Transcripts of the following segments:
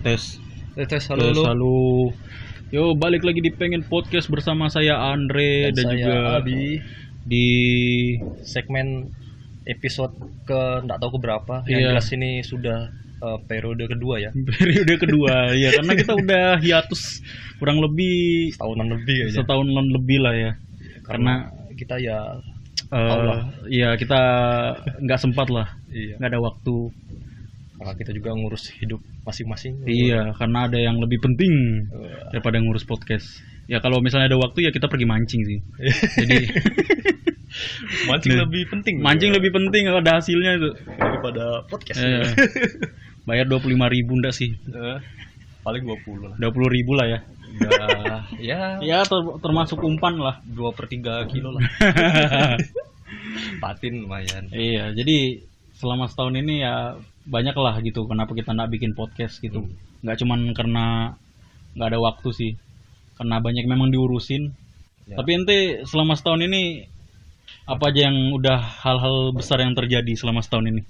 Tes. Tes, halo. Halo. Yo, balik lagi di Pengen Podcast bersama saya Andre dan saya juga Abi di segmen episode ke enggak tahu keberapa. Yang Iya. jelas ini sudah periode kedua ya. periode kedua ya, karena kita udah hiatus kurang lebih Setahunan lebih aja. setahunan lebih lah ya. Karena kita ya ya kita nggak sempat lah, iya. nggak ada waktu. Karena kita juga ngurus hidup masing-masing. Iya, karena ada yang lebih penting daripada ngurus podcast. Ya kalau misalnya ada waktu ya kita pergi mancing sih. Jadi mancing lebih penting. Mancing lebih penting, ada hasilnya itu daripada podcast. Bayar 25.000 enggak sih? Paling 20 lah. 20.000 lah ya. Ya Termasuk umpan lah. 2/3 kilo lah. Patin lumayan. Iya, jadi selama setahun ini ya banyak lah gitu kenapa kita nggak bikin podcast gitu. Nggak cuman karena nggak ada waktu sih, karena banyak memang diurusin ya. Tapi ente selama setahun ini apa aja yang udah hal-hal besar yang terjadi selama setahun ini?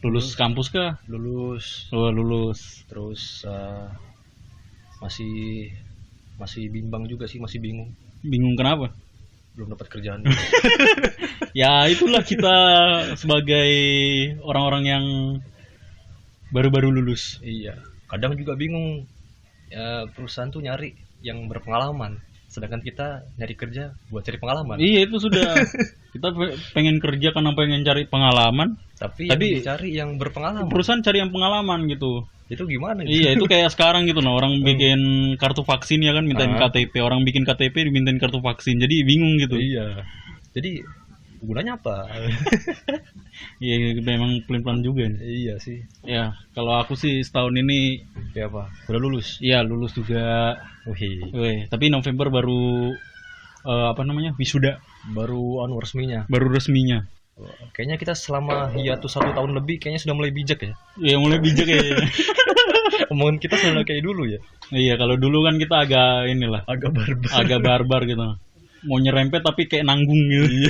Lulus kampus kah? Lulus. Terus masih bimbang juga sih, masih bingung kenapa? belum dapat kerjaan. Ya itulah kita sebagai orang-orang yang baru-baru lulus. Iya, kadang juga bingung ya, perusahaan tuh nyari yang berpengalaman, sedangkan kita nyari kerja buat cari pengalaman. Iya, itu sudah kita pengen kerja karena pengen cari pengalaman, tapi cari yang berpengalaman. Perusahaan cari yang pengalaman gitu. Itu gimana gitu? Iya, itu kayak sekarang gitu nah, orang bikin kartu vaksin ya kan mintain KTP, orang bikin KTP dimintain kartu vaksin. Jadi bingung gitu. Iya. Jadi gunanya apa? Iya, memang pelin-pelan juga nih. Iya sih. Ya, kalau aku sih setahun ini kayak apa? Udah lulus? Iya, lulus juga. Wih, tapi November baru wisuda. Baru resminya. Baru resminya. Kayaknya kita selama hiatus 1 tahun lebih kayaknya sudah mulai bijak ya. Iya, mulai bijak ya. Omongan kita sudah kayak dulu ya. Iya, kalau dulu kan kita agak agak barbar gitu. Mau nyerempet tapi kayak nanggung gitu.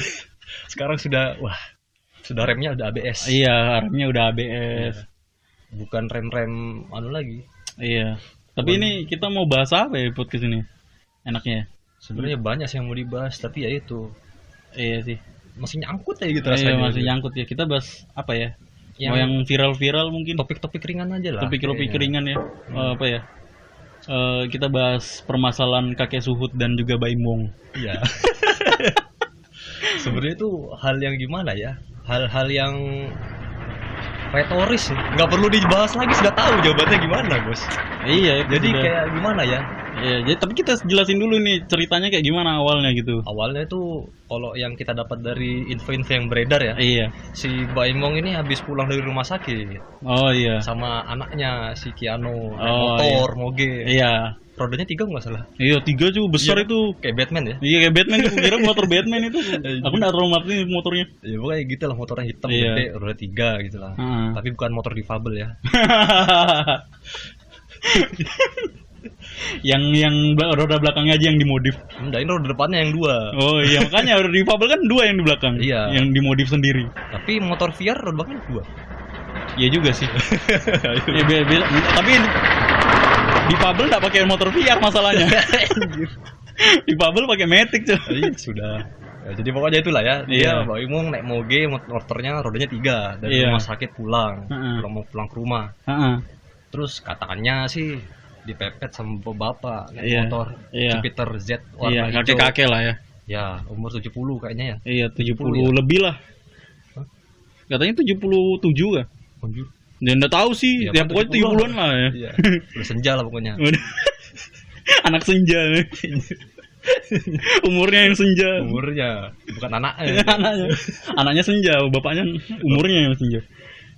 Sekarang sudah remnya udah ABS. Iya, remnya udah ABS. Iya. Bukan rem lagi. Iya. Tapi ini kita mau bahas apa ya podcast ini? Enaknya. Sebenarnya banyak sih yang mau dibahas, tapi ya itu. Iya sih. Masih nyangkut ya gitu rasanya. Iya, masih nyangkut ya. Kita bahas apa ya? Yang viral-viral mungkin. Topik-topik ringan aja lah. Topik ringan ya. Apa ya? Kita bahas permasalahan kakek Suhut dan juga Baimong. Iya. Sebenarnya itu hal yang gimana ya? Hal-hal yang retoris, nggak perlu dibahas lagi, sudah tahu jawabannya gimana, Bos. Iya, jadi kayak gimana ya? Iya, jadi tapi kita jelasin dulu nih ceritanya kayak gimana awalnya gitu. Awalnya itu kalau yang kita dapat dari info-info yang beredar ya. Iya. Si Baimong ini habis pulang dari rumah sakit. Oh iya. Sama anaknya si Kiano, motor, moge. Iya. Rodanya 3 nggak salah. Iya, 3 juga besar itu. Kayak Batman ya? Iya, kayak Batman. Aku kira motor Batman itu. Aku nggak terlalu ngerti motornya. Iya, pokoknya gitu lah, motornya hitam gede, roda 3 gitu lah. Tapi bukan motor difabel ya. yang roda belakangnya aja yang dimodif. Enggak, ini roda depannya yang 2. Oh iya, makanya roda difabel kan 2 yang di belakang. Iya. Yang dimodif sendiri. Tapi motor VR roda belakangnya 2. Iya juga sih. Ya, tapi difabel nggak pakai motor VR masalahnya. Difabel pakai Matic tuh. Iya sudah. Ya, jadi pokoknya itulah ya. Dia Baimong naik moge, motornya rodanya 3 dari rumah sakit pulang ke rumah. Terus katanya sih dipepet sama bapak naik motor Jupiter Z warna hijau. Kakek lah ya. Ya, umur 70 kayaknya ya. Iya, 70 lebih lah. Katanya 77 kan? Ya enggak tahu sih. Ya pokoknya 70-an lah ya. Iya. Udah senja lah pokoknya. Anak senja. Umurnya yang senja. Umurnya bukan anaknya. Anaknya senja, bapaknya umurnya yang senja.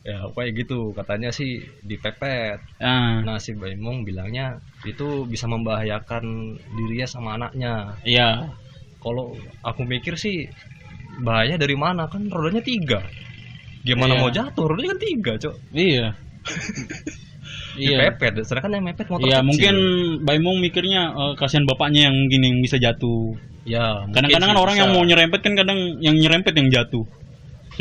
Ya, kayak gitu. Katanya sih dipepet. Nah, si Baimong bilangnya itu bisa membahayakan dirinya sama anaknya. Iya. Kalau aku mikir sih bahaya dari mana, kan rodanya 3. Gimana mau jatuh? Rodanya kan 3, Cok. Iya. Dipepet, sedangkan yang mepet motor kecil. Mungkin Baimong mikirnya kasihan bapaknya yang mungkin yang bisa jatuh. Ya, kadang-kadang kan orang yang mau nyerempet kan kadang yang nyerempet yang jatuh.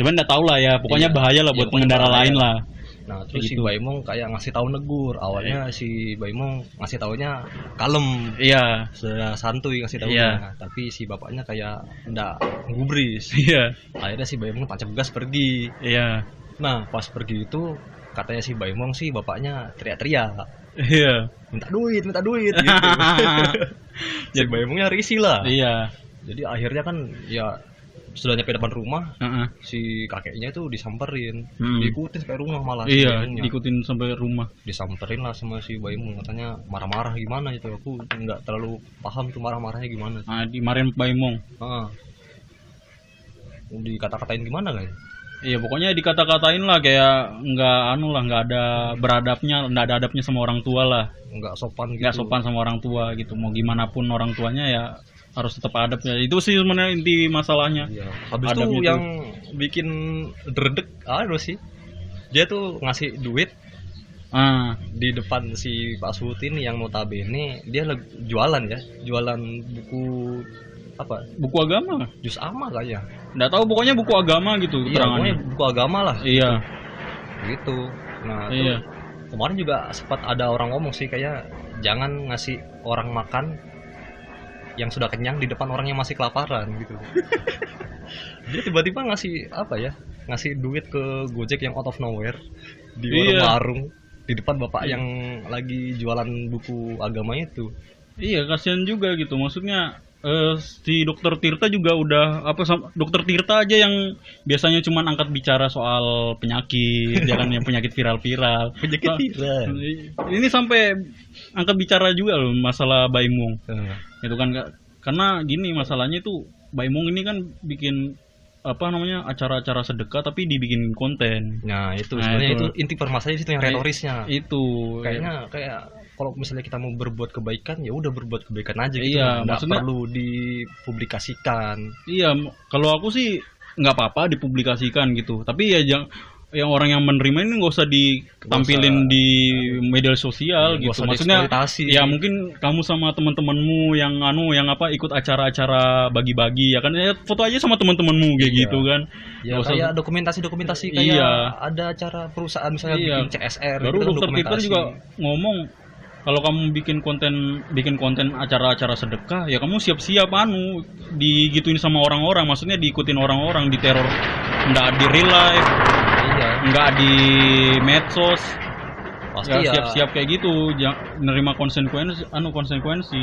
Cuman nggak tahu lah ya, pokoknya bahaya lah buat pengendara lain lah. Nah, terus si Baimong kayak ngasih tahu negur. Awalnya si Baimong ngasih taunya kalem. Iya. Sudah santuy ngasih taunya. Iya. Tapi si bapaknya kayak ndak ngubris. Iya. Akhirnya si Baimong tancap gas pergi. Iya. Nah, pas pergi itu katanya si Baimong sih bapaknya teriak-teriak. Iya. Minta duit gitu. Si Baimongnya risih lah. Iya. Jadi akhirnya kan ya sudah nyampe depan rumah, si kakeknya itu disamperin, diikutin sampai rumah malah. Iya, diikutin sampai rumah. Disamperin lah sama si Baimong, katanya marah-marah gimana itu, aku nggak terlalu paham tuh marah-marahnya gimana. Dimarahin Baimong. Dikata-katain gimana kan? Iya, pokoknya dikata-katain lah kayak nggak ada beradabnya, nggak ada adabnya sama orang tua lah. Nggak sopan gitu. Nggak sopan sama orang tua gitu. Mau gimana pun orang tuanya ya harus tetap adab ya. Itu sih sebenarnya inti masalahnya. Iya. Habis itu yang bikin dredeg sih. Dia tuh ngasih duit di depan si Pak Suhut ini yang notabene dia jualan buku apa? Buku agama. Jus ama kayaknya. Nggak tahu, pokoknya buku agama gitu keterangannya. Iya, buku agama lah. Iya. Gitu. Nah, iya. Kemarin juga sempat ada orang ngomong sih kayak jangan ngasih orang makan yang sudah kenyang di depan orang yang masih kelaparan gitu. Dia tiba-tiba ngasih duit ke Gojek yang out of nowhere di warung-warung di depan bapak yang lagi jualan buku agama itu. Iya, kasihan juga gitu. Maksudnya si Dokter Tirta juga udah Dokter Tirta aja yang biasanya cuma angkat bicara soal penyakit, jangan yang penyakit viral-viral. Penyakit viral. Ini sampai angkat bicara juga loh masalah Baimong. Itu kan karena gini masalahnya itu Baimong ini kan bikin acara-acara sedekah tapi dibikin konten. Nah, itu sebenarnya itu inti permasalahannya itu yang retorisnya. Itu kayaknya kalau misalnya kita mau berbuat kebaikan ya udah berbuat kebaikan aja gitu. Iya, nggak perlu dipublikasikan. Iya, kalau aku sih nggak apa-apa dipublikasikan gitu. Tapi ya yang orang yang menerima ini nggak usah ditampilin di media sosial gitu. Maksudnya ya mungkin kamu sama teman-temanmu yang ikut acara-acara bagi-bagi ya kan, foto aja sama teman-temanmu kayak gitu kan. Ya kayak dokumentasi kayak ada acara perusahaan misalnya bikin CSR. Baru Dokter Tirta juga ngomong kalau kamu bikin konten acara-acara sedekah ya kamu siap-siap digituin sama orang-orang, maksudnya diikutin orang-orang, diteror, enggak di real life. Enggak di medsos. Pasti ya siap-siap kayak gitu, menerima konsekuensi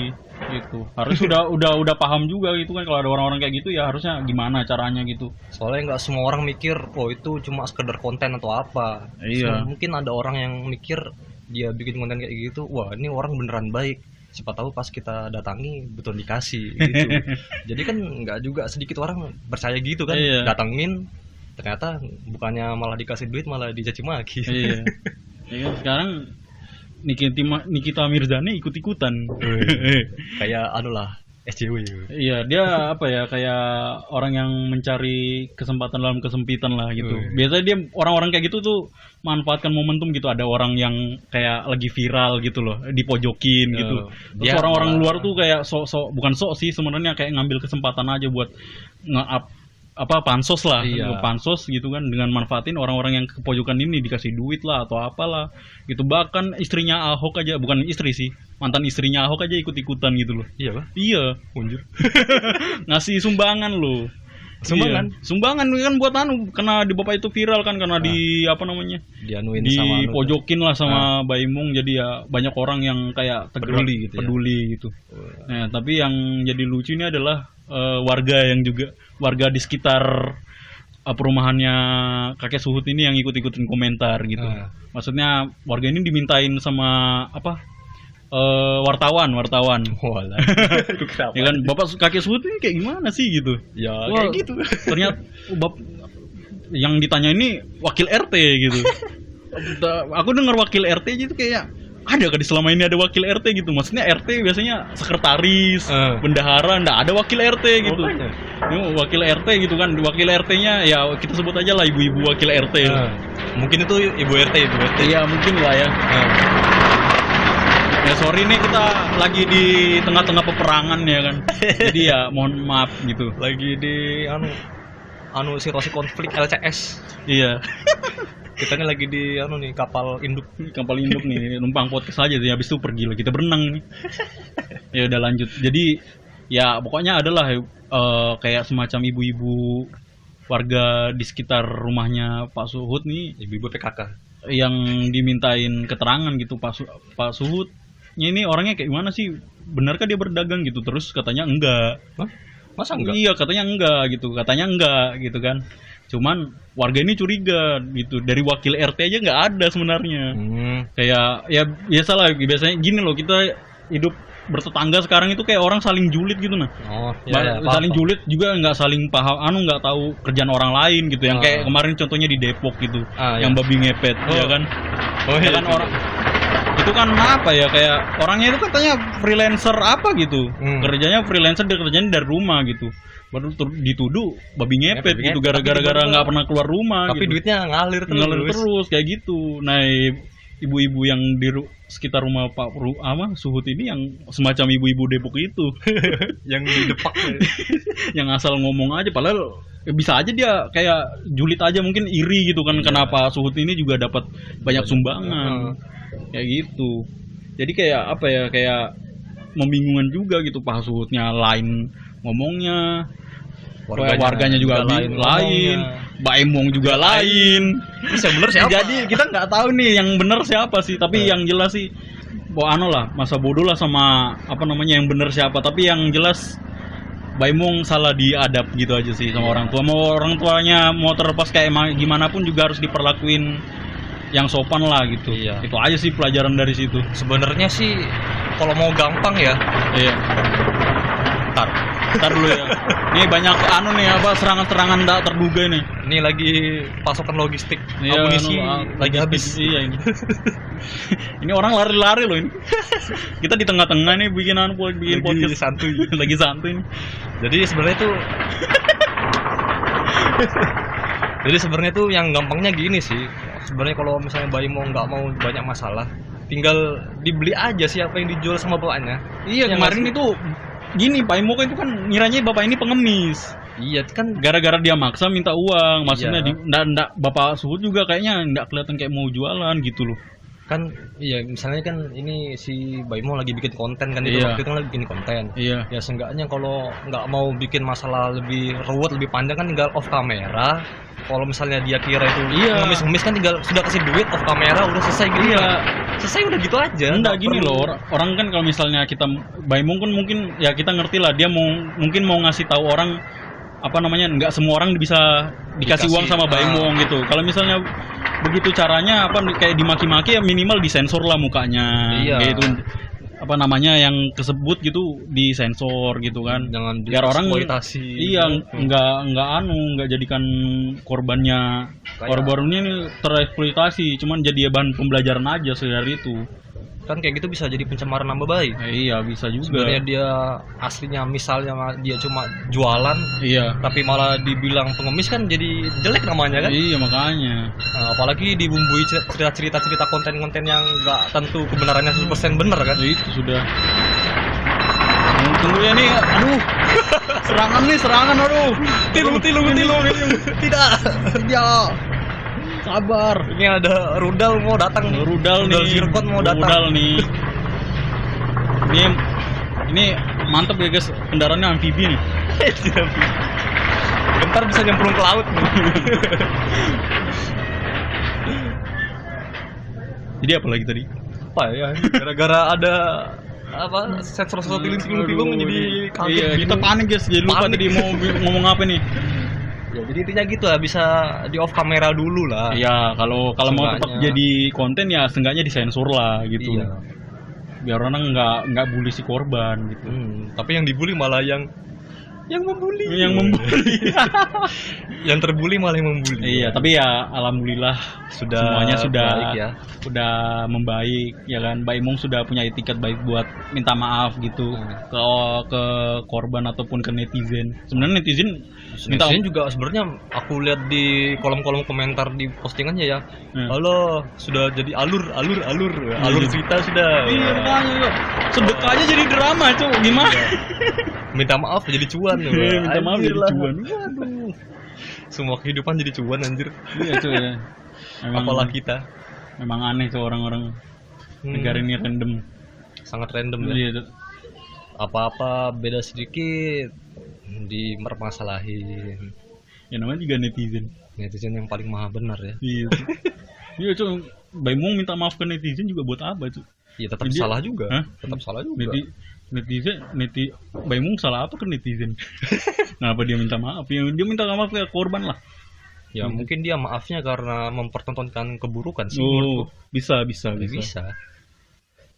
gitu. Harus udah paham juga gitu kan, kalau ada orang-orang kayak gitu ya harusnya gimana caranya gitu. Soalnya nggak semua orang mikir itu cuma sekedar konten atau apa. Iya. Mungkin ada orang yang mikir dia bikin konten kayak gitu, wah ini orang beneran baik. Siapa tahu pas kita datangi betul dikasih gitu. Jadi kan nggak juga sedikit orang percaya gitu kan. Iya. Datangin ternyata bukannya malah dikasih duit malah dicaci maki. Iya. Ya, sekarang Nikita Mirzani ikut-ikutan. Kayak SJW. Iya, dia kayak orang yang mencari kesempatan dalam kesempitan lah gitu. Biasanya dia orang-orang kayak gitu tuh manfaatkan momentum gitu. Ada orang yang kayak lagi viral gitu loh, dipojokin gitu. Terus orang-orang luar tuh kayak bukan sok sih sebenarnya, kayak ngambil kesempatan aja buat nge-up pansos lah, pansos gitu kan, dengan manfaatin orang-orang yang kepojokan ini, dikasih duit lah atau apalah gitu. Bahkan istrinya Ahok aja, bukan istri sih, mantan istrinya Ahok aja ikut-ikutan gitu loh. Iya Pak? Iya, unjur. Ngasih sumbangan loh. Sumbangan kan buat karena di bapak itu viral kan, karena dipojokin lah sama Baimong, jadi ya banyak orang yang kayak peduli gitu. Nah, tapi yang jadi lucu ini adalah warga di sekitar perumahannya kakek Suhut ini yang ikut-ikutin komentar gitu. Maksudnya warga ini dimintain sama wartawan. Ya kan, bapak kakek Suhut ini kayak gimana sih gitu? Ya kayak gitu. Ternyata yang ditanya ini wakil RT gitu. Aku dengar wakil RT gitu kayak ada kan selama ini ada wakil RT gitu. Maksudnya RT biasanya sekretaris, bendahara, enggak ada wakil RT gitu. Wakil RT gitu kan. Wakil RT-nya ya kita sebut aja lah ibu-ibu wakil RT. Mungkin itu ibu RT. Iya, mungkin lah ya. Ya sorry nih, kita lagi di tengah-tengah peperangan ya kan. Jadi ya mohon maaf gitu. Lagi di situasi konflik LCS. Iya. Kita ini lagi di kapal induk nih, numpang podcast aja sih, habis itu pergi lah kita berenang nih. Ya udah lanjut. Jadi ya pokoknya adalah kayak semacam ibu-ibu warga di sekitar rumahnya Pak Suhut nih, ibu-ibu PKK yang dimintain keterangan gitu. Pak Suhutnya ini orangnya kayak gimana sih? Benarkah dia berdagang gitu? Terus katanya enggak. Hah? Masa enggak? Iya, katanya enggak gitu kan. Cuman warga ini curiga gitu, dari wakil RT aja nggak ada sebenarnya. Kayak ya biasanya gini loh, kita hidup bertetangga sekarang itu kayak orang saling julid gitu nah. Saling julid juga nggak saling paham, nggak tahu kerjaan orang lain gitu. Yang kayak kemarin contohnya di Depok gitu, yang babi ngepet, ya kan. Ya kan orang itu kan apa ya, kayak orangnya itu katanya freelancer apa gitu. Kerjanya freelancer, dia kerjanya dari rumah gitu. Baru dituduh babi ngepet gitu gara-gara nggak pernah keluar rumah. Tapi gitu. Duitnya ngalir terus kayak gitu. Nah, ibu-ibu yang di sekitar rumah Pak Suhut ini yang semacam ibu-ibu Depok itu yang di Depak yang asal ngomong aja, padahal bisa aja dia kayak julid aja, mungkin iri gitu kan. Kenapa Suhut ini juga dapat banyak sumbangan kayak gitu. Jadi kayak apa ya, kayak membingungkan juga gitu. Pak Suhutnya lain ngomongnya, warganya juga lain, Mbak Emong juga lain. Yang bener siapa? Jadi kita nggak tahu nih yang bener siapa sih. Tapi yang jelas sih, masa bodoh lah sama yang bener siapa. Tapi yang jelas Mbak Emong salah diadap gitu aja sih sama orang tua. Mau orang tuanya mau terlepas kayak gimana pun juga harus diperlakuin yang sopan lah gitu. Itu aja sih pelajaran dari situ. Sebenarnya sih kalau mau gampang ya. Iya. Ntar dulu ya. Nih banyak serangan-serangan tak terduga nih. Ini lagi pasokan logistik, amunisi lagi habis. Iya ini. Ini orang lari-lari loh ini. Kita di tengah-tengah nih bikin podcast santuy. Lagi santuy nih. Jadi sebenarnya tuh yang gampangnya gini sih. Sebenarnya kalau misalnya bayi nggak mau banyak masalah, tinggal dibeli aja sih apa yang dijual sama bapaknya. Iya, kemarin itu gini, Pak Imo itu kan ngiranya bapak ini pengemis. Iya kan, gara-gara dia maksa minta uang, maksudnya bapak Suhut juga kayaknya nggak kelihatan kayak mau jualan gitu loh. Kan iya, misalnya kan ini si Baimo lagi bikin konten kan, itu waktu itu lagi bikin konten. Iya. Ya seenggaknya kalau nggak mau bikin masalah lebih ruwet, lebih panjang kan tinggal off kamera. Kalau misalnya dia kira itu ngemis-ngemis kan tinggal sudah kasih duit off kamera udah selesai gitu. Iya. Selesai udah gitu aja. Enggak gini loh, orang kan kalau misalnya kita Baimo kan mungkin ya kita ngerti lah, dia mungkin mau ngasih tahu orang nggak semua orang bisa dikasih uang sama Baimo gitu. Kalau misalnya begitu caranya kayak dimaki-maki ya minimal disensor lah mukanya. Iya. Gitu. Yang kesebut gitu disensor gitu kan. Jangan biar orang eksploitasi. Iya, nggak jadikan korbannya ini tereksploitasi, cuman jadi bahan pembelajaran aja dari itu. Kan kayak gitu bisa jadi pencemaran nama baik. Iya, bisa juga. Sebenarnya dia aslinya misalnya dia cuma jualan, tapi malah dibilang pengemis kan jadi jelek namanya kan. Iya, makanya. Apalagi dibumbui cerita konten-konten yang nggak tentu kebenarannya 100% benar kan. Itu sudah. Tunggu ya nih, aduh. Serangan aduh. Tilung. Tidak. Ya. Sabar. Ini ada rudal mau datang nih. Rudal zirkon mau datang. Rudal nih. Ini mantep ya guys, kendaraannya amfibi nih. Bentar bisa nyemplung ke laut nih. Jadi apa lagi tadi? Apa ya? Gara-gara ada sensor tilung jadi kaget. Iya, kita panik guys, jadi lupa tadi mau ngomong apa nih. Ya, jadi intinya gitu lah, bisa di off kamera dulu lah. Iya, kalau mau tetap jadi konten ya seenggaknya disensor lah gitu. Iya. Biar orang nggak bully si korban gitu. Tapi yang dibully malah yang membuli. Yang terbully malah yang membuli. Iya, tapi ya alhamdulillah semuanya sudah baik ya. Sudah membaik ya kan. Mbak Imong sudah punya etiket baik buat minta maaf gitu ke korban ataupun ke netizen. Sebenarnya netizen juga sebenarnya aku lihat di kolom-kolom komentar di postingannya ya. Halo, sudah jadi alur cerita sudah. Iya, makanya sedekah aja jadi drama, Cuk. Gimana? Minta maaf jadi cuan. Minta maaf jadi cuan. Waduh. Semua kehidupan jadi cuan anjir. Iya, Cuk ya. Apalah kita. Memang aneh tuh orang-orang negara ini random. Sangat random ya. Iya tuh. Apa-apa beda sedikit dipermasalahin. Ya namanya juga netizen. Netizen yang paling maha benar ya. Iya. Iya cuy, Baimong minta maaf ke netizen juga buat apa cuy? Iya tetap salah juga. Hah? Tetap salah juga. Baimong salah apa ke netizen? Kenapa dia minta maaf? Ya, dia minta maaf ke korban lah. Ya mungkin dia maafnya karena mempertontonkan keburukan sih. Oh, bisa.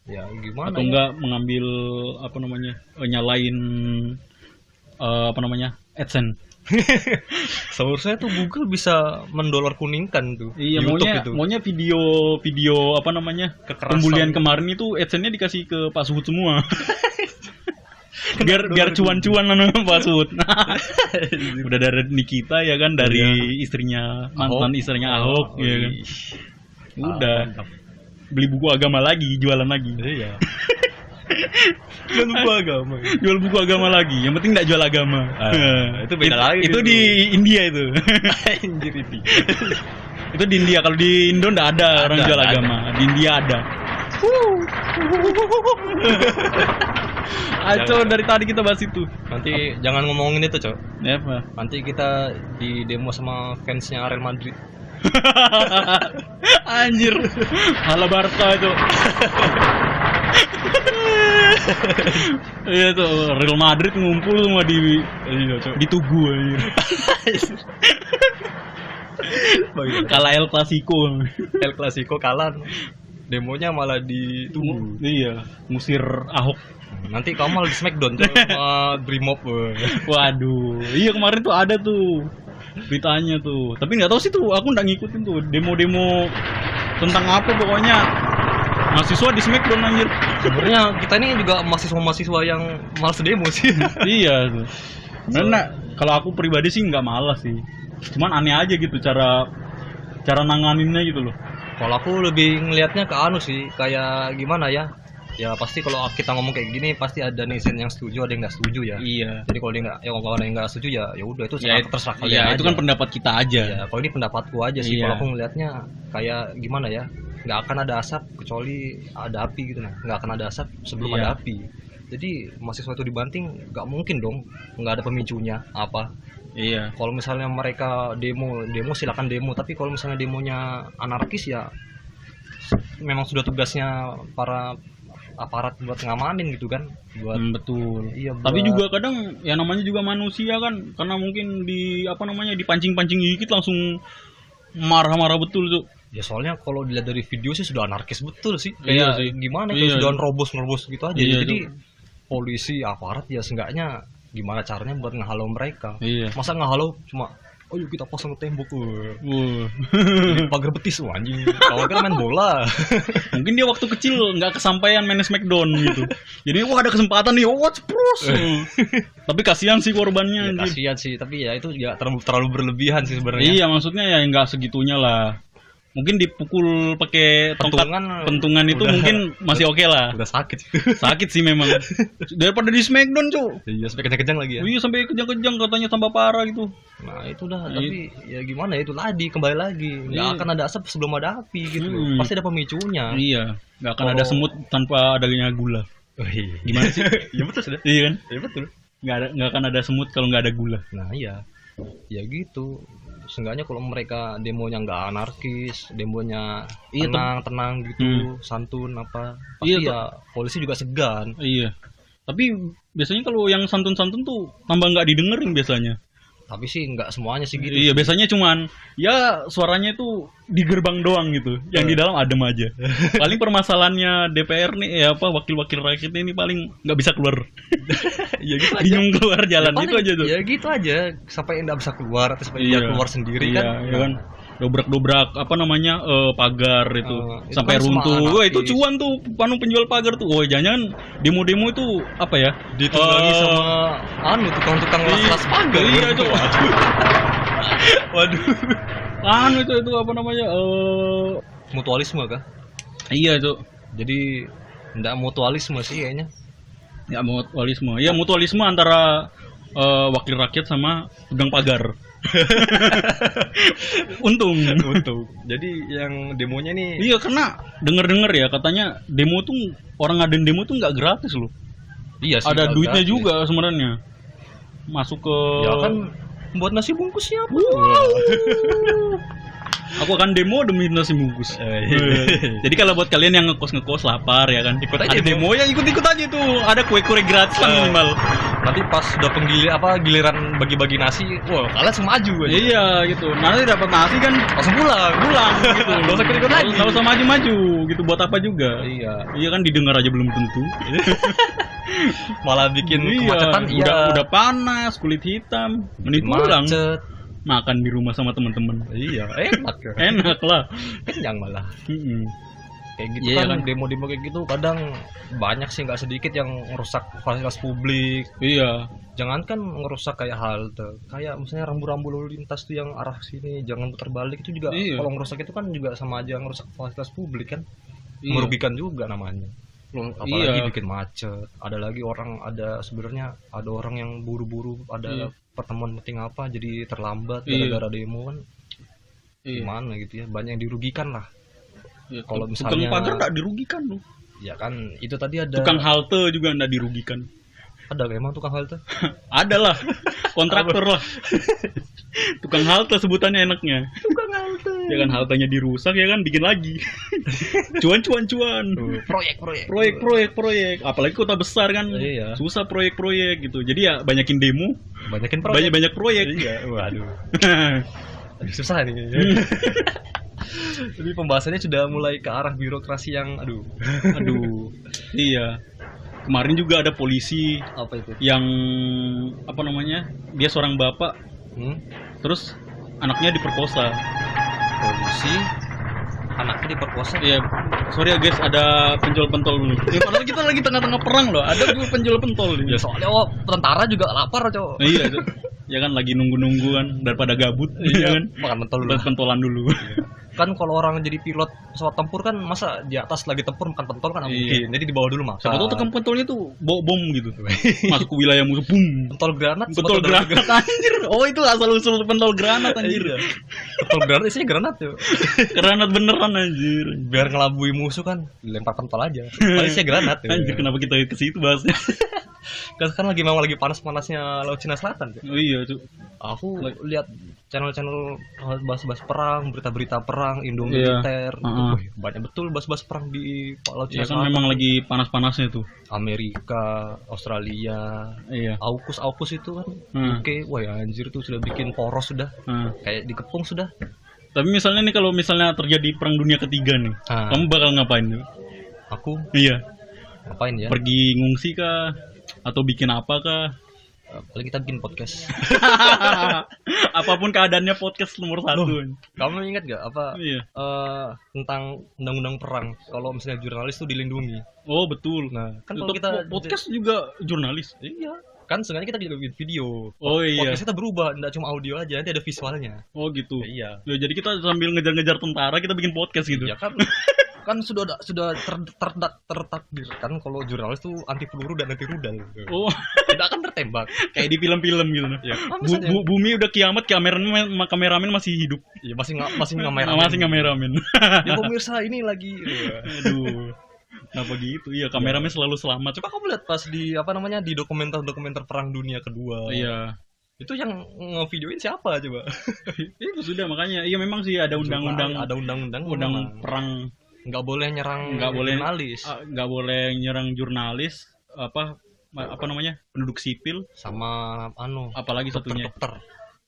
Ya gimana? Atau enggak mengambil nyalain AdSense. Seharusnya tuh Google bisa mendolar kuningkan tuh. Iya, maunya video pembulian kemarin itu AdSense-nya dikasih ke Pak Suhut semua. biar cuan-cuan lah Pak Suhut. Udah dari Nikita ya kan, dari istrinya mantan istrinya Ahok ya kan. Udah. Beli buku agama lagi, jualan lagi. Iya. Jual buku agama lagi. Yang penting enggak jual agama. Itu beda lagi. Itu di India itu. Anjir itu. Itu di India. Kalau di Indo enggak ada orang jual agama. Di India ada. Aco, dari tadi kita bahas itu. Nanti jangan ngomongin itu, Cok. Apa? Nanti kita di demo sama fansnya Real Madrid. Anjir. Hala Barca itu. Iya tuh, Real Madrid ngumpul semua di Tugu anjir. Kalah El Clasico kalah. Demonya malah di Tugu. Iya, ngusir Ahok. Nanti kamu malah di Smackdown sama Brimob. Waduh, iya kemarin tuh ada tuh beritanya tuh. Tapi nggak tahu sih tuh, aku nggak ngikutin tuh demo-demo tentang apa pokoknya. Mahasiswa di Smackdown anjir. Sebenarnya kita ini juga mahasiswa yang malas demo sih. Iya tuh. Karena kalau aku pribadi sih nggak malas sih. Cuman aneh aja gitu cara nanganinnya gitu loh. Kalau aku lebih ngelihatnya ke anu sih, kayak gimana ya? Ya pasti kalau kita ngomong kayak gini pasti ada netizen yang setuju, ada yang nggak setuju ya. Iya. Jadi kalau kalau ada yang nggak setuju ya udah itu terserah kalian. Iya, itu kan pendapat kita aja. Ya, kalau ini pendapatku aja sih. Kalau aku ngelihatnya kayak gimana ya? Nggak akan ada asap kecuali ada api gitu nah. Nggak akan ada asap sebelum ada api. Jadi mahasiswa itu dibanting nggak mungkin dong. Nggak ada pemicunya apa. Iya. Kalau misalnya mereka demo silakan demo. Tapi kalau misalnya demonya anarkis ya memang sudah tugasnya para aparat buat ngamanin gitu kan. Betul. Iya. Tapi juga kadang ya namanya juga manusia kan, karena mungkin dipancing-pancing dikit langsung marah-marah betul tuh. Ya soalnya kalau dilihat dari video sih sudah anarkis betul sih. Kayak gimana itu sudah nerobos gitu aja. Iya, jadi polisi aparat ya seenggaknya gimana caranya buat ngehalau mereka. Iya. Masa ngehalau cuma yuk kita pasang ke tembok jadi pagar betis anjing. Kalau kan main bola. Mungkin dia waktu kecil nggak kesampaian main Smackdown gitu. Jadi ada kesempatan nih, cepros. Tapi kasihan sih korbannya. Ya, kasihan sih, tapi ya itu juga terlalu berlebihan sih sebenarnya. Iya, maksudnya ya nggak segitunya lah. Mungkin dipukul pakai tongkat pentungan itu mungkin masih oke lah. Udah sakit sih memang. Daripada di Smackdown cuy. Iya, sampai kejang-kejang lagi ya. Iya, sampai kejang-kejang katanya tambah parah gitu. Nah itu dah, tapi ya gimana ya, itu kembali lagi. Nggak akan ada asap sebelum ada api gitu. Pasti ada pemicunya. Iya, nggak akan ada semut tanpa adanya gula. Gimana sih? Ya betul sudah. Iya kan? Ya betul. Nggak akan ada semut kalau nggak ada gula. Nah iya, ya gitu. Seenggaknya kalau mereka demonya nggak anarkis, demonya tenang gitu, santun apa, pasti ya polisi juga segan. Iya. Tapi biasanya kalau yang santun-santun tuh tambah nggak didengerin biasanya. Tapi sih nggak semuanya sih gitu. Iya, biasanya cuman ya suaranya itu di gerbang doang gitu. Yang di dalam adem aja. Paling permasalahannya DPR nih wakil-wakil rakyat ini paling nggak bisa keluar. Ya gitu aja. Bingung keluar jalan ya, gitu aja tuh. Ya gitu aja, sampai nggak bisa keluar atau sampai dia keluar sendiri kan. Iya kan. Dobrak-dobrak pagar itu sampai kan runtuh. Wah, itu cuan tuh penjual pagar tuh. Oh, jangan demo-demo itu apa ya? Ditunggangi sama tukang-tukang las pagar. Iya itu. Waduh. Itu mutualisme kah? Iya itu. Jadi enggak mutualisme sih kayaknya. Ya mutualisme. Ya mutualisme antara wakil rakyat sama pedagang pagar. Untung. Jadi yang demonya nih. Iya, karena denger ya katanya demo tuh orang ngadain demo tuh nggak gratis loh. Iya sih. Ada duitnya gratis juga sebenarnya. Masuk ke. Ya kan buat nasi bungkusnya apa? Aku akan demo demi nasi bungkus. Jadi kalau buat kalian yang ngekos lapar ya kan, ikut aja demo yang ikut aja tuh. Ada kue-kue gratis kan minimal. Nanti pas udah giliran bagi-bagi nasi, wah kalian langsung maju aja. Iya gitu. Nanti dapat nasi kan langsung pulang gitu. Gak usah ikut lagi. Gak usah maju gitu, buat apa juga. Iya kan didengar aja belum tentu. Malah bikin kemacetan. Udah panas, kulit hitam, mending pulang. Makan di rumah sama teman-teman. Iya, enak lah. Kenyang malah. Kayak gitu kan demo-demo kayak gitu kadang banyak sih, nggak sedikit yang ngerusak fasilitas publik. Iya. Jangankan ngerusak kayak halte, kayak misalnya rambu-rambu lalu lintas tuh yang arah sini jangan putar balik itu juga. Kalau ngerusak itu kan juga sama aja ngerusak fasilitas publik kan. Merugikan juga namanya. Apalagi bikin macet. Ada sebenarnya ada orang yang buru-buru ada pertemuan penting apa jadi terlambat gara-gara demo kan. Gimana gitu ya, banyak yang dirugikan lah. Kalau misalnya tukang pagar nggak dirugikan loh. Ya kan itu tadi ada tukang halte juga nggak dirugikan. Ada emang tukang halte? Ada lah, kontraktor lah. Tukang halte sebutannya enaknya. Tukang halte. Ya kan haltenya dirusak ya kan bikin lagi. Cuan. Proyek. Apalagi kota besar kan. Susah proyek gitu. Jadi ya banyak proyek. Banyak proyek. Iya. Waduh. Susah nih. Tapi pembahasannya sudah mulai ke arah birokrasi yang aduh. Iya. Kemarin juga ada polisi apa itu? Yang apa namanya? Dia seorang bapak. Terus anaknya diperkosa. Polisi anaknya diperkosa? Iya. Sorry ya guys, ada penjual pentol dulu. Ya padahal kita lagi tengah-tengah perang loh. Ada penjual pentol. Ya soalnya tentara juga lapar, Cok. Iya, ya kan lagi nunggu kan daripada gabut. Iya kan. Makan pentol dulu. Pentolan dulu. Kan kalau orang jadi pilot pesawat tempur kan masa di atas lagi tempur makan pentol kan mungkin. Jadi di bawah dulu makan. Siapa tahu tukang pentolnya tuh bawa bom gitu. Masuk ke wilayah musuh, bum. Pentol granat anjir. Oh, itu asal usul pentol granat anjir. Pentol granat isinya granat tuh. Granat beneran anjir. Biar ngelabui musuh kan dilempar pentol aja. Isinya granat tuh. Anjir, kenapa kita ke situ bahasnya? Kan lagi panas-panasnya Laut Cina Selatan tuh. Oh iya tuh. Aku lihat channel-channel bahas-bahas perang, berita-berita perang, Indo-militer. Banyak betul bahas-bahas perang di Laut Cina Selatan. Kan memang lagi panas-panasnya tuh. Amerika, Australia, AUKUS itu kan. Oke, wah ya, anjir tuh sudah bikin poros sudah. Kayak dikepung sudah. Tapi misalnya nih kalau misalnya terjadi perang dunia ketiga nih, kamu bakal ngapain nih? Aku? Iya. Ngapain ya? Pergi ngungsi kah? Atau bikin apa kah? Paling kita bikin podcast. Apapun keadaannya podcast nomor 1. Kamu ingat gak apa tentang undang-undang perang? Kalau misalnya jurnalis tuh dilindungi. Oh betul. Nah kan kalau kita podcast juga jurnalis. Iya. Kan sengaja kita bikin video. Oh iya. Podcast kita berubah, enggak cuma audio aja, nanti ada visualnya. Oh gitu. Iya. Ya, jadi kita sambil ngejar-ngejar tentara kita bikin podcast gitu. Ya kan. Kan sudah tertakdirkan kalau jurnalis tuh anti peluru dan anti rudal. Oh, tidak akan tertembak kayak di film-film gitu. Ya. Bumi udah kiamat, kameramen masih hidup. Iya, masih ngameramen. Ya pemirsa ini lagi. Aduh. Kenapa gitu? Iya, kameramen selalu selamat. Coba kamu lihat pas di di dokumenter Perang Dunia Kedua. Iya. Itu yang ngevideoin siapa coba? Itu sudah makanya. Iya memang sih ada undang-undang. Ada undang-undang perang. Nggak boleh nyerang jurnalis. Nggak boleh nyerang jurnalis. Apa namanya? Penduduk sipil. Sama apalagi satunya.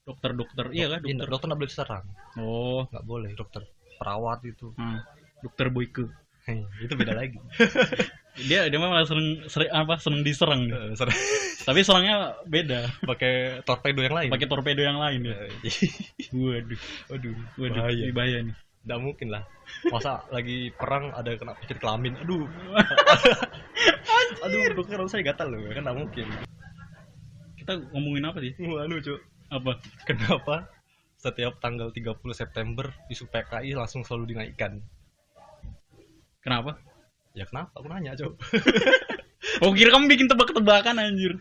Dokter. Iya kan? Dokter nggak boleh diserang. Oh. Nggak boleh dokter. Perawat itu. Dokter Boyke. Itu beda lagi. dia memang seneng diserang. Tapi serangnya beda. Pakai torpedo yang lain. Ya. Waduh. Bahaya nih. Nggak mungkin lah. Masa lagi perang ada kena penyakit kelamin. Aduh, dokter saya gatal loh. Kan nggak mungkin. Kita ngomongin apa sih? Cuk. Apa? Kenapa setiap tanggal 30 September isu PKI langsung selalu dinaikkan? Kenapa? Ya kenapa? Aku nanya, Cuk. Oh, kira kamu bikin tebak-tebakan anjir.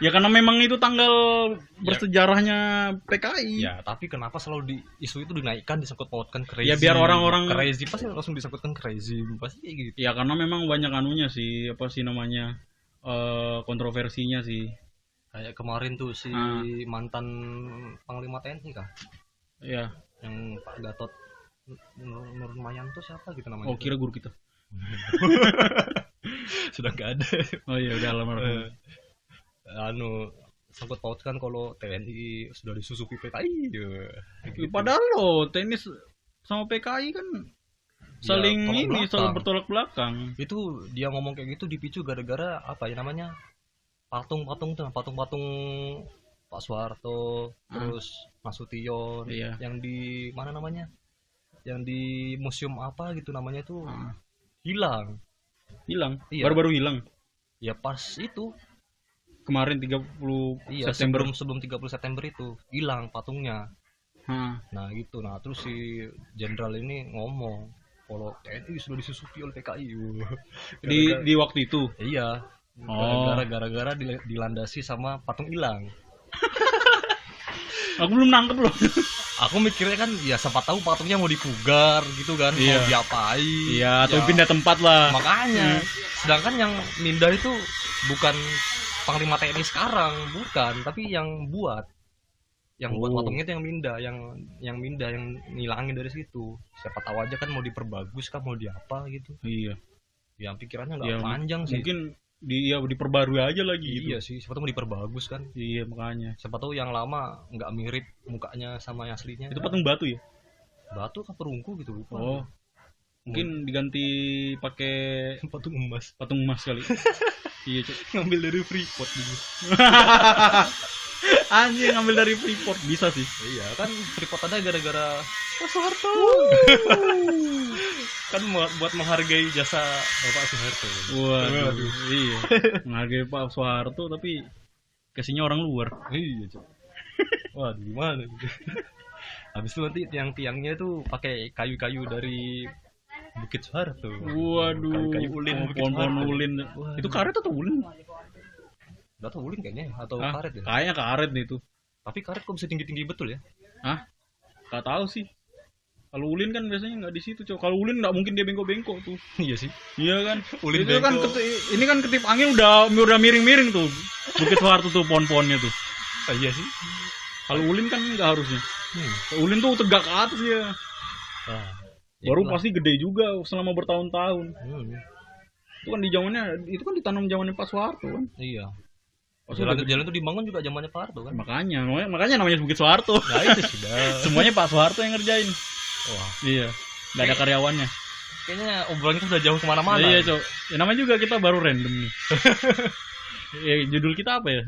Ya karena memang itu tanggal bersejarahnya PKI. Ya, tapi kenapa selalu di isu itu dinaikkan, disangkut pautkan ke rezim? Ya biar orang-orang ke rezim pasti langsung disangkutkan ke rezim, pasti kayak gitu. Ya karena memang banyak anunya sih, apa sih namanya? Kontroversinya sih. Kayak kemarin tuh si mantan Panglima TNI kah? Iya. Yang Pak Gatot Nurmayanto siapa gitu namanya? Oh, kira guru kita. Sudah gak ada. Oh iya, udah almarhum. Sangkut pautkan kalau TNI sudah disusupi PKI gitu. Padahal loh TNI sama PKI kan saling selalu bertolak belakang. Itu dia ngomong kayak gitu dipicu gara-gara apa ya namanya, patung-patung Pak Soeharto, terus Nasution, yang di mana namanya, yang di museum apa gitu namanya tuh hilang. Iya. Baru-baru hilang. Ya pas itu kemarin 30 September. Sebelum 30 September itu hilang patungnya. Nah gitu. Nah terus si jenderal ini ngomong kalau TNI sudah disusupi oleh PKI. Di waktu itu. Iya. Gara-gara dilandasi sama patung hilang. Aku belum nangkep loh. Aku mikirnya kan ya siapa tahu patungnya mau dipugar gitu kan, mau diapain. Iya, atau pindah tempat lah. Makanya. Sedangkan yang mindah itu bukan Panglima TNI sekarang, bukan, tapi yang buat patungnya itu yang mindah, yang ngilangin dari situ. Siapa tahu aja kan mau diperbagus kan, mau diapa gitu. Iya. Ya pikirannya nggak panjang sih. Mungkin diperbarui aja lagi gitu. Iya sih, siapa tahu mau diperbagus kan. Iya, makanya. Siapa tahu yang lama nggak mirip mukanya sama yang aslinya. Itu patung batu ya? Batu kan perunggu gitu, lupa. Oh. Mungkin diganti pakai patung emas kali. Iya, ngambil dari Freeport dulu. Anjing, ngambil dari Freeport bisa sih. Iya, kan Freeport ada gara-gara Pak Soeharto. Kan buat menghargai jasa Bapak Soeharto. Waduh. Iya. Menghargai Pak Soeharto tapi kasihnya orang luar. Iya, Cok. Waduh, gimana gitu. Habis itu nanti tiang-tiangnya itu pakai kayu-kayu dari Bukit Soeharto. Waduh. Kayu ulin, pohon ulin. Itu karet atau ulin? Enggak tahu ulin kayaknya atau karet ya. Kayaknya karet nih itu. Tapi karet kok bisa tinggi-tinggi betul ya? Hah? Enggak tahu sih. Kalau ulin kan biasanya enggak di situ, Cok. Kalau ulin enggak mungkin dia bengkok-bengkok tuh. Iya sih. Iya kan? Ulin itu kan ini kan ketip angin udah miring-miring tuh. Bukit Soeharto tuh pohon-pohonnya tuh. Iya sih. Kalau ulin kan enggak harusnya. Ulin tuh tegak ke atas ya. Baru pasti gede juga selama bertahun-tahun. Itu kan itu kan ditanam zamannya Pak Soeharto kan. Iya. Jalan itu dibangun juga zamannya Pak Soeharto kan. Makanya namanya Bukit Soeharto. Nah, itu sudah. Semuanya Pak Soeharto yang ngerjain. Wah. Iya. Enggak ada karyawannya. Kayaknya obrolan kita sudah jauh kemana-mana. Iya, Cok. Ya namanya juga kita baru random nih. Ya, judul kita apa ya?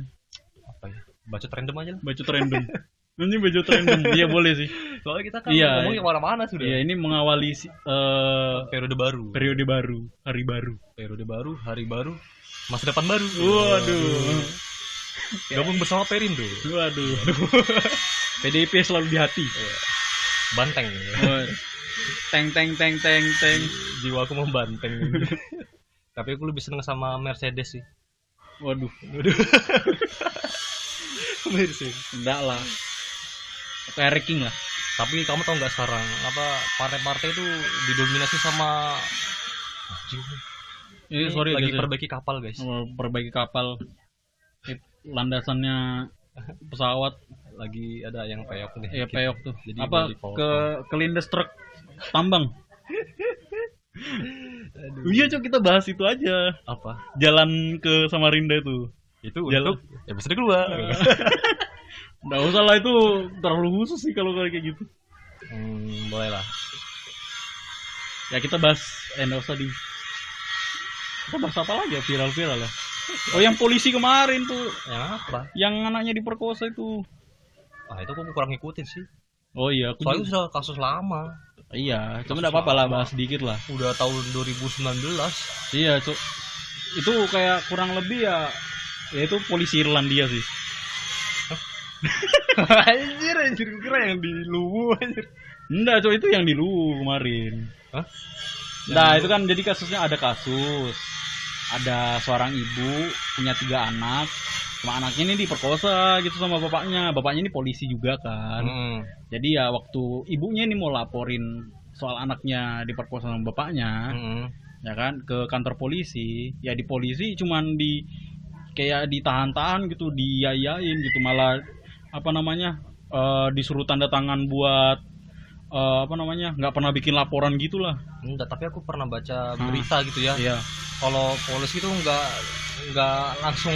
Apa ya? Bacot random aja lah. Bacot random. Ini bacot random. Iya boleh sih. Soalnya kita kan ngomongnya kemana-mana sudah. Iya, ini mengawali periode baru. Hari baru, masa depan baru. Waduh. Gabung bersama Perindo. Waduh. PDIP selalu di hati. Banteng. Teng. Jiwaku membanteng. Tapi aku lebih seneng sama Mercedes sih. Waduh. Mercedes. Enggak lah. Kayak King lah. Tapi kamu tahu nggak sekarang apa partai-partai itu didominasi sama ini sorry lagi guys, perbaiki kapal guys. Perbaiki kapal. Landasannya pesawat lagi ada yang peyok nih. Iya, peyok tuh. Jadi apa kelindes truk tambang. Iya, Cok, kita bahas itu aja. Apa? Jalan ke Samarinda itu. Itu jalan untuk ya bisa keluar. Nggak usah lah, itu terlalu khusus sih kalau kayak gitu. Boleh lah. Ya kita bahas nggak usah di. Kita bahas apa lagi ya, viral-viral ya. Oh, yang polisi kemarin tuh. Yang apa? Yang anaknya diperkosa itu. Itu aku kurang ngikutin sih. Oh iya, soalnya sudah kasus lama. Iya, cuma enggak apa-apa lah, bahas sedikit lah. Udah tahun 2019. Iya, Cuk. Itu kayak kurang lebih ya itu polisi Irlandia sih. Anjir kira yang di Luwu anjir. Enggak, Cuk, itu yang di Luwu kemarin. Hah? Nah, itu kan jadi kasusnya ada kasus. Ada seorang ibu punya 3 anak, Cuma anaknya ini diperkosa gitu sama bapaknya ini polisi juga kan. Jadi ya waktu ibunya ini mau laporin soal anaknya diperkosa sama bapaknya, ya kan, ke kantor polisi, ya di polisi cuman kayak ditahan-tahan gitu, diyayain gitu, malah disuruh tanda tangan buat nggak pernah bikin laporan gitulah. Enggak, tapi aku pernah baca berita gitu ya. Iya. Kalau polisi itu nggak langsung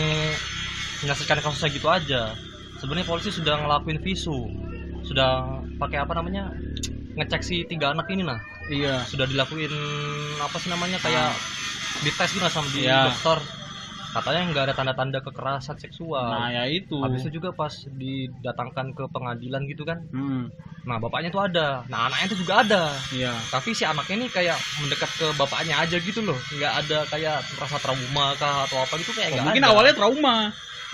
menyelesaikan kasusnya gitu aja. Sebenarnya polisi sudah ngelakuin visu, sudah pakai ngecek si 3 anak ini nah. Iya. Sudah dilakuin kayak dites gitu sama dokter. Katanya nggak ada tanda-tanda kekerasan seksual. Nah ya itu. Habis itu juga pas didatangkan ke pengadilan gitu kan. Nah bapaknya tuh ada, nah anaknya tuh juga ada. Iya. Tapi si anaknya ini kayak mendekat ke bapaknya aja gitu loh, nggak ada kayak rasa trauma kah atau apa gitu, kayak nggak ada. Mungkin awalnya trauma,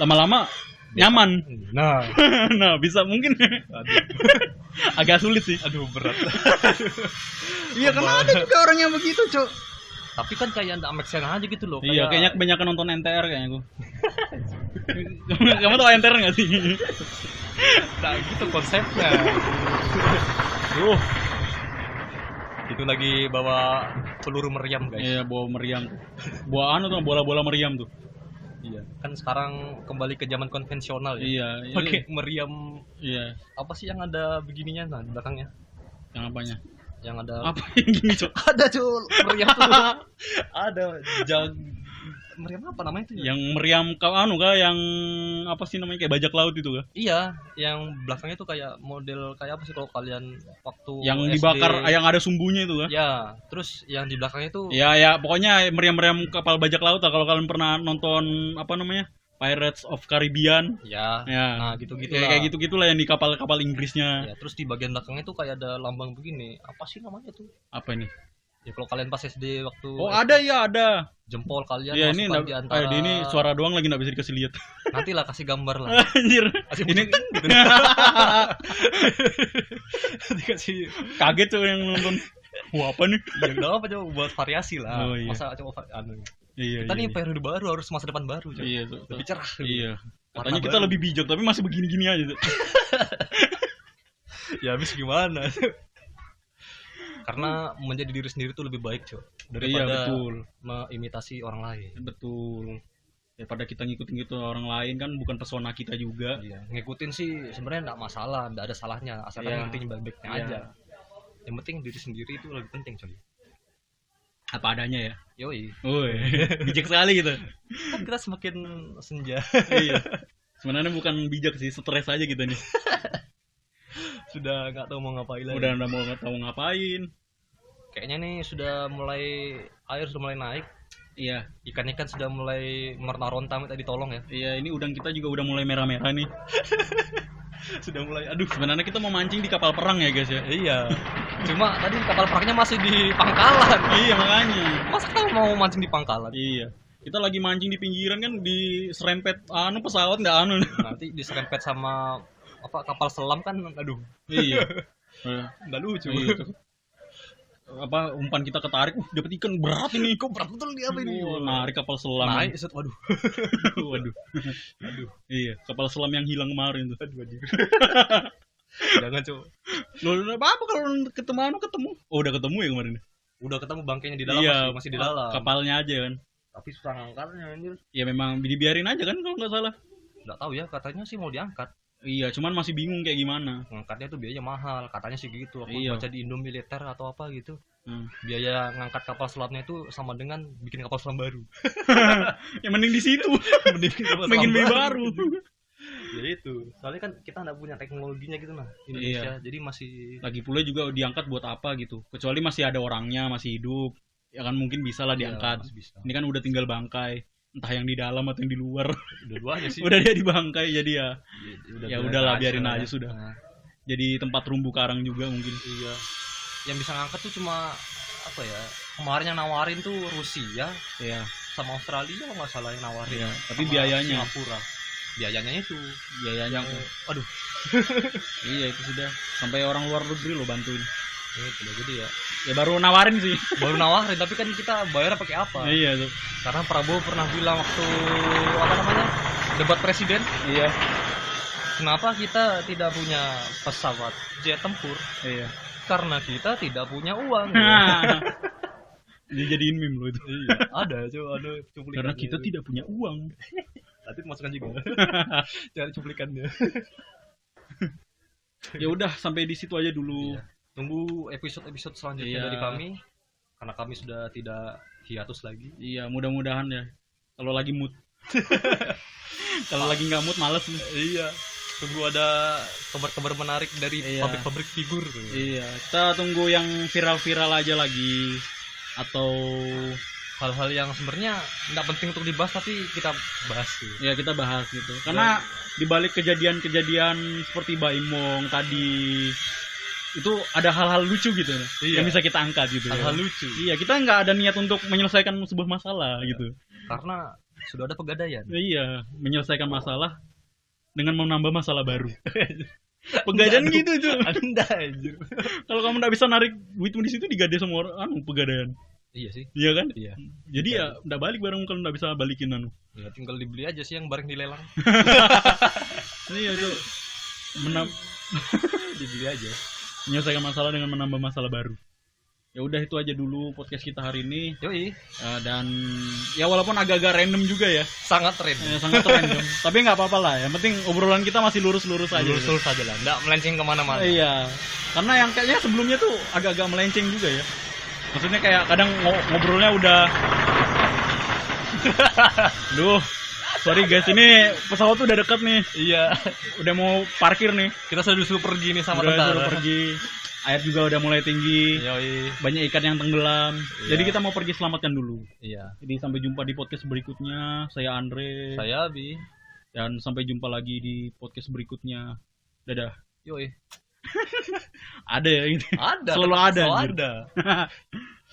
lama-lama nyaman. Nah, nah bisa mungkin. Agak sulit sih. Aduh berat. Iya karena ada juga orang yang begitu, Cok. Tapi kan kayak nggak make sense aja gitu loh. Iya, kayaknya kebanyakan nonton NTR kayaknya gue. Kamu tau NTR nggak sih? Nah gitu konsepnya. Itu lagi bawa peluru meriam guys. Iya, bawa meriam. Bawa bola-bola meriam tuh. Iya, kan sekarang kembali ke zaman konvensional ya. Iya. Pakai meriam. Iya. Apa sih yang ada begininya di belakangnya? Yang apanya? Yang ada. Apa yang gini, Cok? Ada, Cok. Meriam tuh. Ada meriam apa namanya itu? Yang meriam yang apa sih namanya, kayak bajak laut itu kah? Iya, yang belakangnya tuh kayak model kayak apa sih kalau kalian waktu yang SD, dibakar, yang ada sumbunya itu kah? Ya, terus yang di belakangnya tuh ya pokoknya meriam-meriam kapal bajak laut lah, kalau kalian pernah nonton Pirates of Caribbean. Ya. Nah, gitu-gitu lah. Kayak gitu-gitulah yang di kapal-kapal Inggrisnya. Ya, terus di bagian belakangnya tuh kayak ada lambang begini. Apa sih namanya tuh? Apa ini? Ya kalau kalian pas SD waktu ada ya, ada. Jempol kalian ya, masukkan di antara. Ini suara doang lagi enggak bisa dikasih lihat. Nanti lah kasih gambar lah. Anjir. Ini gitu. Dikasih kaget tuh yang nonton. Wah, apa nih? Ya udah apa, coba buat variasi lah. Oh, iya. Masa coba Iya, kita nih periode baru, harus masa depan baru, coba. Iya, tuh. Lebih cerah. Iya. Katanya kita lebih bijak tapi masih begini-gini aja tuh. Ya habis gimana? Karena menjadi diri sendiri tuh lebih baik, Cok, daripada mengimitasi orang lain. Betul. Daripada kita ngikutin orang lain, kan bukan pesona kita juga. Iya. Ngikutin sih sebenarnya enggak masalah, enggak ada salahnya, asalkan ngikutin baik-baiknya aja. Yang penting diri sendiri itu lebih penting, coy. Apa adanya ya. Yoi. Bijak sekali gitu. Kan kita semakin senja. Iya. Sebenarnya bukan bijak sih, stres aja gitu nih. Sudah nggak tahu mau ngapain lagi. Udah nggak tahu ngapain. Kayaknya nih air sudah mulai naik. Iya. Ikan-ikan sudah mulai meronta minta ditolong ya. Iya, ini udang kita juga udah mulai merah-merah nih. Sudah mulai. Sebenarnya kita mau mancing di kapal perang ya guys ya. Iya. Cuma tadi kapal perangnya masih di pangkalan. Iya makanya. Masa kita mau mancing di pangkalan? Iya. Kita lagi mancing di pinggiran kan, diserempet pesawat nggak Nanti diserempet sama kapal selam kan, aduh. Iya. Nggak lucu. Iya. Umpan kita ketarik, dapat ikan berat ini. Kok berat betul nih apa ini? Narik kapal selam. Naik, waduh. Waduh. Iya, kapal selam yang hilang kemarin tuh. Aduh. Jangan, Cok. Loh, apa kalau ketemu? Oh, udah ketemu ya kemarin. Udah ketemu bangkainya di dalam. Iya, masih di dalam. Kapalnya aja kan. Tapi susah ngangkatnya anjir. Ya memang dibiarin aja kan kalau nggak salah. Nggak tahu ya, katanya sih mau diangkat. Iya, cuman masih bingung kayak gimana. Ngangkatnya tuh biayanya mahal, katanya sih gitu. Aku baca di Indo Militer atau apa gitu. Biaya ngangkat kapal selamnya itu sama dengan bikin kapal selam baru. Ya mending di situ. Mending beli baru. Ya itu. Soalnya kan kita nggak punya teknologinya gitu nah, Indonesia. Iya. Jadi masih. Lagi pula juga diangkat buat apa gitu. Kecuali masih ada orangnya, masih hidup. Ya kan mungkin bisa lah diangkat. Bisa. Ini kan udah tinggal bangkai. Entah yang di dalam atau yang di luar. Dua-duanya sih. Udah dia dibangkai jadi ya udahlah biarin aja sudah. Nah. Jadi tempat terumbu karang juga mungkin. Iya. Yang bisa ngangkat tuh cuma apa ya? Kemarin yang nawarin tuh Rusia, ya, sama Australia nggak salah yang nawarin. Ya, tapi biayanya. Singapura. Biayanya itu. Biayanya. Aduh. Iya itu sudah. Sampai orang luar negeri lo bantuin. Itu jadi ya. Ya baru nawarin sih. Baru nawarin, tapi kan kita bayar pakai apa? Iya tuh. Karena Prabowo pernah bilang waktu apa namanya? Debat presiden. Iya. Kenapa kita tidak punya pesawat jet tempur? Iya. Karena kita tidak punya uang. Dijadiin meme loh itu. Iya, ada cuplikannya. Karena kita tidak punya uang. Nanti masukkan juga. Cari cuplikannya. Ya udah sampai di situ aja dulu. Iya. Tunggu episode selanjutnya dari kami, karena kami sudah tidak hiatus lagi. Iya, mudah-mudahan ya. Kalau lagi mood. Kalau lagi nggak mood, males. Iya. Tunggu ada kabar-kabar menarik dari pabrik-pabrik figur. Iya, kita tunggu yang viral-viral aja lagi, atau hal-hal yang sebenarnya nggak penting untuk dibahas tapi kita bahas gitu. Ya kita bahas gitu. Karena dibalik kejadian-kejadian seperti Baimong tadi itu ada hal-hal lucu gitu yang bisa kita angkat gitu. Hal-hal lucu. Iya, kita nggak ada niat untuk menyelesaikan sebuah masalah gitu. Karena sudah ada pegadaian. Iya, menyelesaikan masalah dengan menambah masalah baru. Pegadaian gitu itu. Anda anjir. Kalau kamu nggak bisa narik duitmu di situ digadai sama orang pegadaian. Iya sih. Iya kan? Iya. Jadi ya nggak balik barang kalau nggak bisa balikin anu. Ya tinggal dibeli aja sih yang bareng dilelang. Iya tuh. Dibeli aja. Menyelesaikan masalah dengan menambah masalah baru. Ya udah itu aja dulu podcast kita hari ini. Yoi. Dan ya walaupun agak-agak random juga ya. Sangat random. Ya, sangat random. Tapi nggak apa-apa lah. Yang penting obrolan kita masih lurus-lurus aja. Lurus-lurus aja lah. Nggak melenceng kemana-mana. Iya. Karena yang kayaknya sebelumnya tuh agak-agak melenceng juga ya. Maksudnya kayak kadang ngobrolnya udah. Duh. Sorry guys, ini pesawat tuh udah dekat nih. Iya. Udah mau parkir nih. Kita sudah disuruh pergi nih sama udah tentara. Disuruh pergi. Air juga udah mulai tinggi. Yoi. Banyak ikan yang tenggelam. Iya. Jadi kita mau pergi selamatkan dulu. Iya. Jadi sampai jumpa di podcast berikutnya. Saya Andre. Saya Abi. Dan sampai jumpa lagi di podcast berikutnya. Dadah. Yoi. Ada ya ini. Ada. Selalu ada. Selalu ada.